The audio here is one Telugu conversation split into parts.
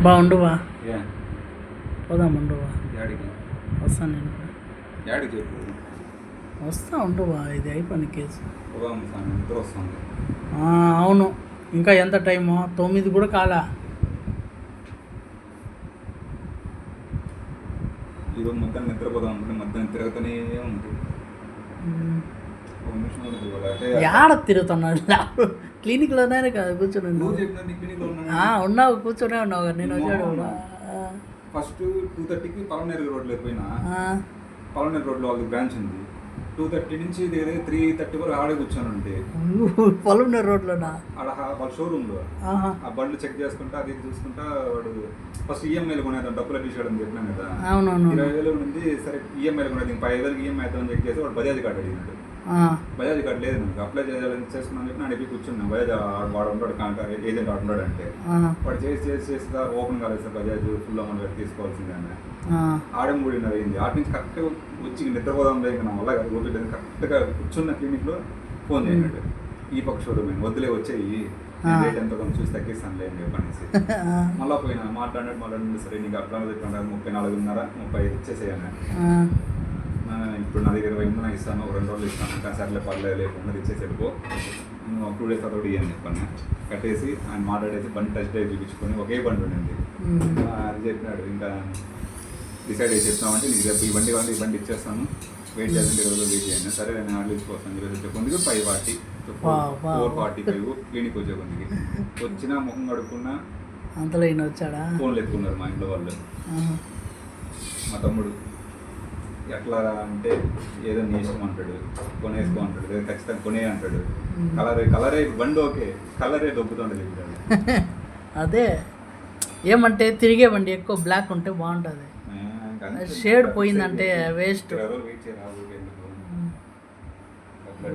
బాగుండువా ఏ పోదాం ఉండువా యాడికి వస్తాను నేను కూడా యాడికి చెప్పు వస్తా ఉండువా ఇది అయిపోయిన కేసు పోదాం సార్ నిద్ర వస్తుంది. అవును ఇంకా ఎంత టైము 9 కూడా కాలా. ఈరోజు మధ్యాహ్నం నిద్రపోదాం అనుకుంటే మధ్యాహ్నం తిరుగుతూనే ఉంది. ఒక నిమిషం కూడా తిరగలే. అంటే యాడ తిరుగుతున్నాడు క్లినిక్లోనే కదా కూర్చొని నువ్వు ఉన్నావు. చెప్పిన నీ క్లినిక్లో ఉన్నాను. ఉన్నావు కూర్చొనే ఉన్నావు కదా నేను వచ్చాడు కూడా. ఫస్ట్ 2:30కి పలమనేరు రోడ్లో పోయినా. పలమనేరు రోడ్లో వాళ్ళకి బ్రాంచ్ ఉంది. 2:30 నుంచి 3:30 వరకు ఆడే కూర్చొని ఉంటే పొలంనేరు రోడ్లోనా ఆడ వాళ్ళ షోరూంలో ఆ బండ్లు చెక్ చేసుకుంటా అది చూసుకుంటా వాడు ఫస్ట్ ఈఎంఐలు కొనేది డబ్బులు తీసుకోవడం చెప్పినాను కదా. అవునవును 20,000 ఉంది. సరే ఈఎంఐలు కొనేది 5,000 ఈఎంఐ అవుతామని చెక్ చేసి వాడు బజాజ్ కార్డు అడిగినాడు. బజాజ్ కార్డు లేదు నాకు అప్లై చేయాలని చేసుకున్నాను చెప్పి అడిగి కూర్చున్నాను. బజాజ్ వాడు ఉంటాడు కాంటాక్ట్ ఏజెంట్ వాడు ఉన్నాడు అంటే వాడు చేసి ఓపెన్ కాలేదు సార్ బజాజ్ ఫుల్ అమౌంట్ పెట్టి తీసుకోవాల్సిందే అని ఆడం కూడినది అయింది. ఆటి నుంచి కరెక్ట్గా వచ్చి నిద్రపోదాం లేదు నా వల్ల ఓపిక కరెక్ట్గా కూర్చున్న క్లినిక్లో ఫోన్ చేయనాడు. ఈ పక్ష షోరూమ్ వదిలే వచ్చేయి రేట్ ఎంత కొంచెం చూసి తగ్గిస్తాను లేని చెప్పనేసి మళ్ళీ పోయినా మాట్లాడినట్టు సరే నీకు అట్లా 34.5 ఇచ్చేసేయను. ఇప్పుడు నా దగ్గర 20 ఇస్తాను, 2 రోజులు ఇస్తాను ఇంకా సర్లే పర్లేదు లేకుండా ఇచ్చేసి వెళ్ళిపో, నువ్వు 2 డేస్ అదొకటి ఇవ్వని చెప్పాను. కట్టేసి ఆయన మాట్లాడేసి బండి టెస్ట్ డ్రైవ్ చూపించుకొని ఒకే బండి ఉండింది. అది చెప్పినాడు ఇంకా డిసైడ్ అయ్యి చెప్తామంటే నీకు రేపు ఈ బండి కావాలి ఈ బండి ఇచ్చేస్తాను, వెయిట్ చేయాలంటే 20 రోజులు వెయిట్ చేయండి. సరే నేను ఆర్డర్ ఇచ్చిపోతాను. 20 వచ్చే కొందికి 5:40 4:45 క్లినిక్ వచ్చే కొందికి వచ్చినా ముఖం కడుక్కున్నా అంతలో ఈయన వచ్చాడా. ఫోన్లు ఎత్తుకున్నారు మా ఇంట్లో వాళ్ళు. మా తమ్ముడు ఎట్లా అంటే ఏదో నీ ఇష్టం అంటాడు, కొనేసుకో అంటాడు, లేదా ఖచ్చితంగా కొనే అంటాడు. కలరే బండి ఓకే కలరే దొబ్బుతుండదు. అదే ఏమంటే తిరిగే బండి ఎక్కువ బ్లాక్ ఉంటే బాగుంటుంది. షేడ్ పోయిందంటే వేస్ట్.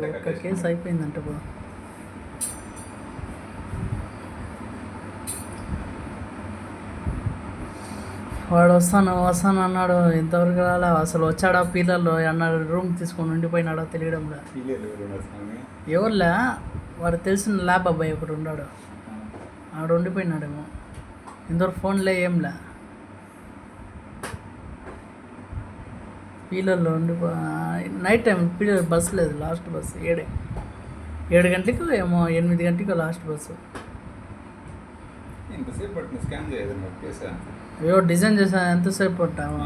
ఒక్క కేసు అయిపోయిందంటే బా వాడు వస్తాను అన్నాడు. ఇంతవరకు రాలే. అసలు వచ్చాడా పిల్లలు అన్నాడు. రూమ్ తీసుకొని ఉండిపోయినాడో తెలియడంలా. ఎవరులే వాడు తెలిసిన ల్యాబ్ అబ్బాయి ఒకడు ఉన్నాడు. ఆడ ఉండిపోయినాడేమో. ఇంతవరకు ఫోన్లే ఏంలే. పిల్లల్లో నైట్ టైం పిల్లలు బస్సు లేదు. లాస్ట్ బస్సు 7 గంటలకు ఏమో 8 గంటలకు లాస్ట్ బస్సు. అయ్యో డిజైన్ చేసాను ఎంతసేపు పట్టావా.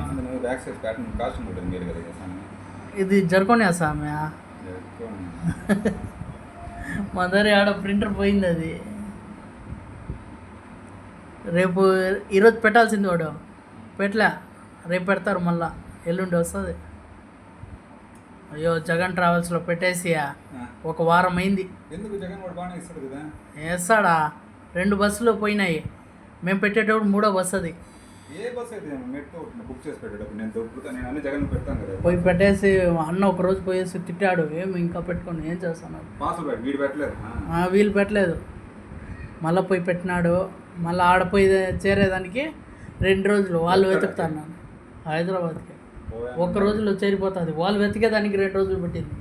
ఇది జర్కోనియా సామె. మా దగ్గర ఆడ ప్రింటర్ పోయింది. అది రేపు ఈరోజు పెట్టాల్సింది వాడు పెట్టలే. రేపు పెడతారు మళ్ళా ఎల్లుండి వస్తుంది. అయ్యో జగన్ ట్రావెల్స్లో పెట్టేసి 1 వారం అయింది. వేస్తాడా. 2 బస్సులు పోయినాయి. మేము పెట్టేటప్పుడు 3వ బస్సు అది. పోయి పెట్టేసి అన్న ఒకరోజు పోయేసి తిట్టాడు. ఏమి ఇంకా పెట్టుకొని ఏం చేస్తాను. వీలు పెట్టలేదు. మళ్ళీ పోయి పెట్టినాడు. మళ్ళీ ఆడపోయి చేరేదానికి 2 రోజులు వాళ్ళు వెతుకుతాను హైదరాబాద్కి. 1 రోజులో చేరిపోతుంది. వాళ్ళు వెతికేదానికి 2 రోజులు పెట్టింది.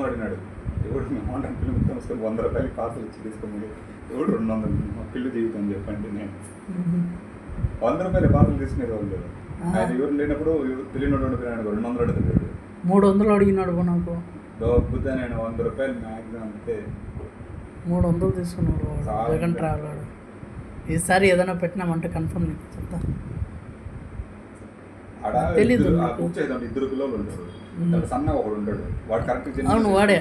అడిగినాడు ఎవడు అమౌంట్ పిల్లలు మొత్తం వస్తుంది 100 రూపాయలు పార్సల్ ఇచ్చి తీసుకున్నాడు. ఎవడు 200 మా పిల్లు జీవితం చెప్పండి. నేను 100 రూపాయలు పార్సల్ తీసుకునేది వాళ్ళు. ఆయన ఎవరు లేనప్పుడు తెలియనోడు ఉండిపోయినాడు. 200 అడుగుతాడు. 300 అడిగినాడు నాకు. దొబ్బుతా నేను 100 రూపాయలు మ్యాక్సిమం అంతే. 300 తీసుకున్నాడు జగన్ ట్రావెల్. ఈసారి ఏదైనా పెట్టినామంటే కన్ఫర్మ్ నీకు చెప్తా. తెలీదు 2 పిల్లలు ఉంటారు. సన్న ఒకడు ఉంటాడు. వాడు కరెక్ట్. అవును వాడే.